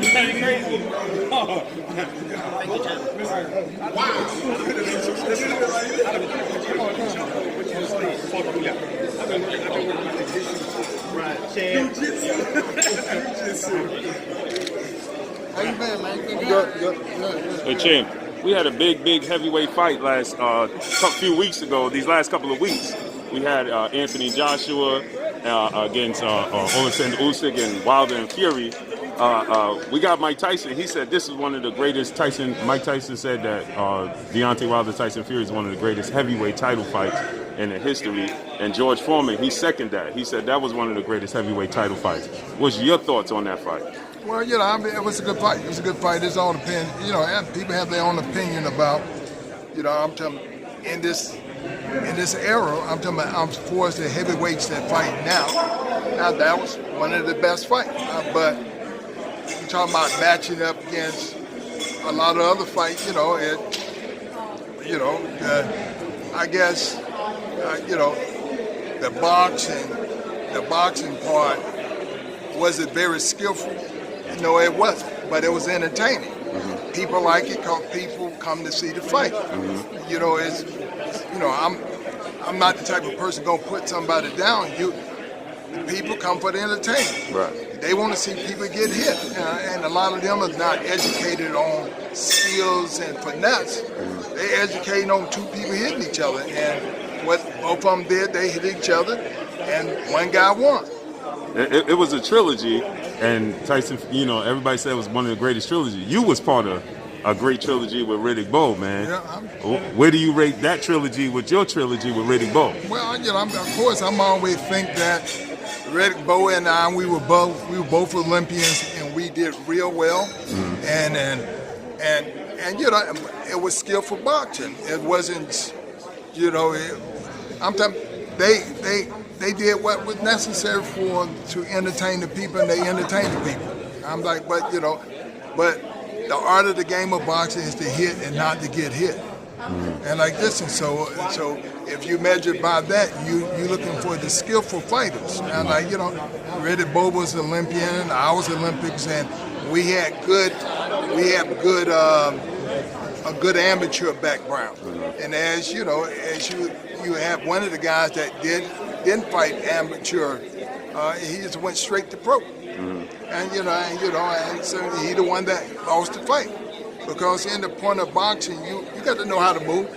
That'd be crazy. Oh. Thank you, Jim. Right, Chad. How you been, man? Good. Hey, champ, we had a big heavyweight fight last few weeks ago. These last couple of weeks, we had Anthony Joshua against Oleksandr Usyk and Wilder and Fury. We got Mike Tyson. He said this is one of the greatest. Mike Tyson said that Deontay Wilder Tyson Fury is one of the greatest heavyweight title fights in the history. And George Foreman, he seconded that. He said that was one of the greatest heavyweight title fights. What's your thoughts on that fight? Well, you know, I mean, it was a good fight. It was a good fight. It's all opinion. You know, and people have their own opinion about. You know, I'm talking in this era. I'm talking about as far as the heavyweights that fight now. Now that was one of the best fights, but you're talking about matching up against a lot of other fights. You know, I guess the boxing part, was it very skillful? No, it wasn't, but it was entertaining. Mm-hmm. People like it because people come to see the fight. Mm-hmm. You know, I'm not the type of person gonna put somebody down. The people come for the entertainment. Right. They want to see people get hit, and a lot of them are not educated on skills and finesse. Mm-hmm. They educated on two people hitting each other, and what both of them did, they hit each other, and one guy won. It was a trilogy, and Tyson, you know, everybody said it was one of the greatest trilogies. You was part of a great trilogy with Riddick Bowe, man. Yeah, where do you rate that trilogy with your trilogy with Riddick Bowe? Well, you know, of course, I'm always think that Riddick Bowe and I, we were both Olympians, and we did real well. Mm-hmm. And you know, it was skillful boxing. It wasn't, you know, I'm talking. They did what was necessary to entertain the people, and they entertained the people. I'm like, but the art of the game of boxing is to hit and not to get hit. Mm-hmm. And like this, and so if you measure by that, you're looking for the skillful fighters. And like, you know, Riddick Bowe was an Olympian, and I was Olympics, and we had a good amateur background. Mm-hmm. And as you know, you have one of the guys that didn't fight amateur. He just went straight to pro. Mm-hmm. And so he the one that lost the fight, because in the point of boxing, you got to know how to move.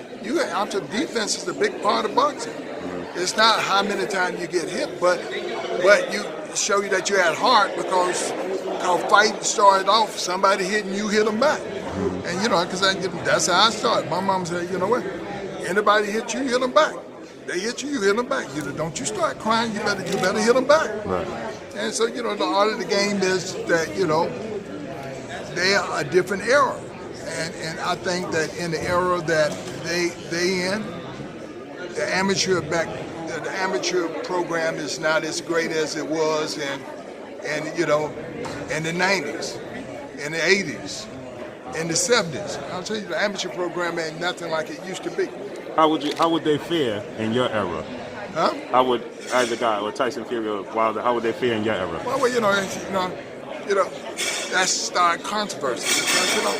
Defense is a big part of boxing. Mm-hmm. It's not how many times you get hit, but you show you that you had heart, because fighting started off somebody hitting you, hit them back. Mm-hmm. And you know, because that's how I started. My mom said, you know what? Anybody hit you, hit them back. They hit you, you hit them back. Don't you start crying. You better hit them back. Right. And so, you know, the art of the game is that, you know, they are a different era. And I think that in the era that they in, the amateur program is not as great as it was in you know, in the 90s, in the 80s, in the 70s. I'll tell you, the amateur program ain't nothing like it used to be. How would they fare in your era? Huh? How would either guy, or Tyson Fury or Wilder, how would they fare in your era? Well, you know, that's started controversy. Because, you know,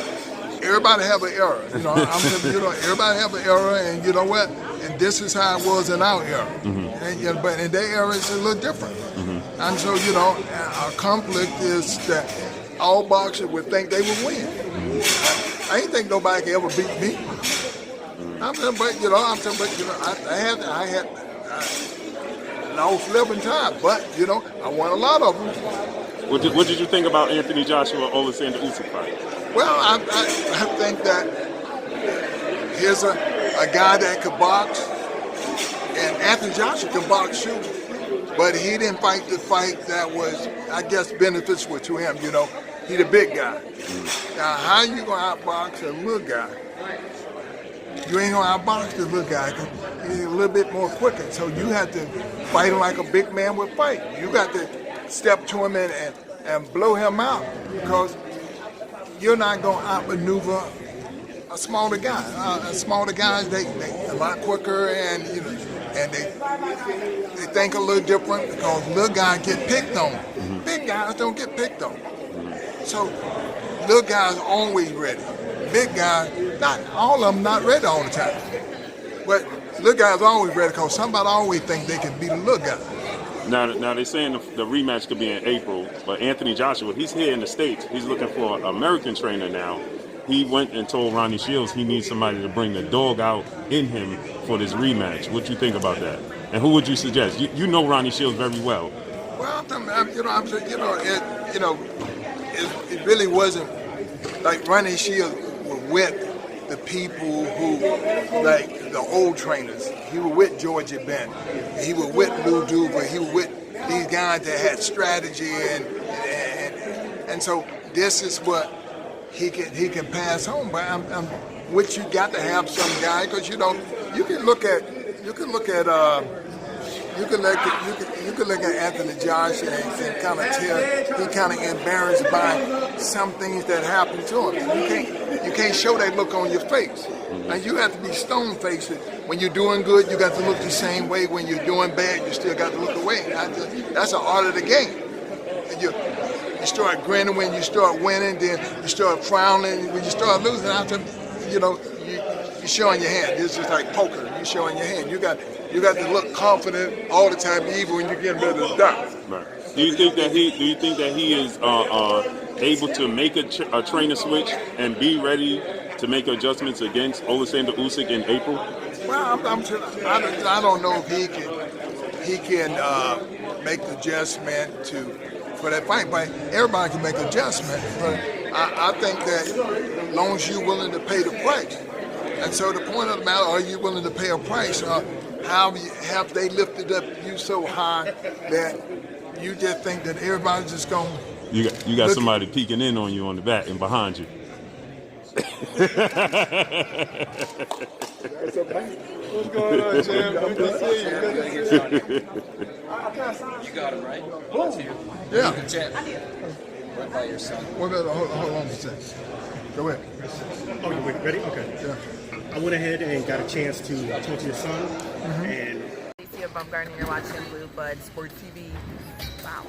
everybody have an era. You know, everybody have an era, and you know what? And this is how it was in our era. Mm-hmm. And but in their era, it's a little different. Mm-hmm. And so, you know, our conflict is that all boxers would think they would win. Mm-hmm. I ain't think nobody can ever beat me. I lost 11 times, but you know, I won a lot of them. What did you think about Anthony Joshua Oleksandr Usyk fight? Well, I think that here's a guy that could box, and Anthony Joshua can box too, but he didn't fight the fight that was, I guess, beneficial to him. You know, he's a big guy. Mm-hmm. Now, how you gonna outbox a little guy? You ain't gonna outbox the little guy. He's a little bit more quicker. So you have to fight him like a big man would fight. You got to step to him and blow him out, because you're not gonna outmaneuver a smaller guy. Smaller guys, they a lot quicker, and you know, and they think a little different, because little guys get picked on. Mm-hmm. Big guys don't get picked on. Mm-hmm. So little guys always ready. Big guys, not all of them not ready all the time. But little guys always ready because somebody always think they can beat a little guy. Now they're saying the rematch could be in April, but Anthony Joshua, he's here in the States. He's looking for an American trainer now. He went and told Ronnie Shields he needs somebody to bring the dog out in him for this rematch. What you think about that? And who would you suggest? You know Ronnie Shields very well. Well, it really wasn't like Ronnie Shields was with the people who, like the old trainers. He was with Georgia Bennett. He was with Lou Duva. He was with these guys that had strategy and so this is what he can pass on. But which you got to have some guy because you can look at Anthony Joshua and kind of tell he kind of embarrassed by some things that happen to him. You can't show that look on your face. And you have to be stone-faced. When you're doing good, you got to look the same way. When you're doing bad, you still got to look away. That's the art of the game. You start grinning when you start winning, then you start frowning when you start losing. After you're showing your hand. It's just like poker. You're showing your hand. You got to look confident all the time, even when you're getting ready to die. Right. Do you think that he is able to make a trainer switch and be ready to make adjustments against Alexander Usyk in April? Well, I don't know if he can make the adjustment for that fight, but everybody can make adjustment. But I think that as long as you're willing to pay the price. And so the point of the matter, are you willing to pay a price? Have they lifted up you so high that you just think that everybody's just going to... You got somebody peeking in on you on the back and behind you. What's going on, Jim? Good to see you. Good to see you. You got him, right? Yeah. What about your son? Hold on a second. Go ahead. Oh, you ready? Okay. Yeah. I went ahead and got a chance to talk to your son, and Lacey Baumgartner, you're watching Blue Bud Sports TV. Wow.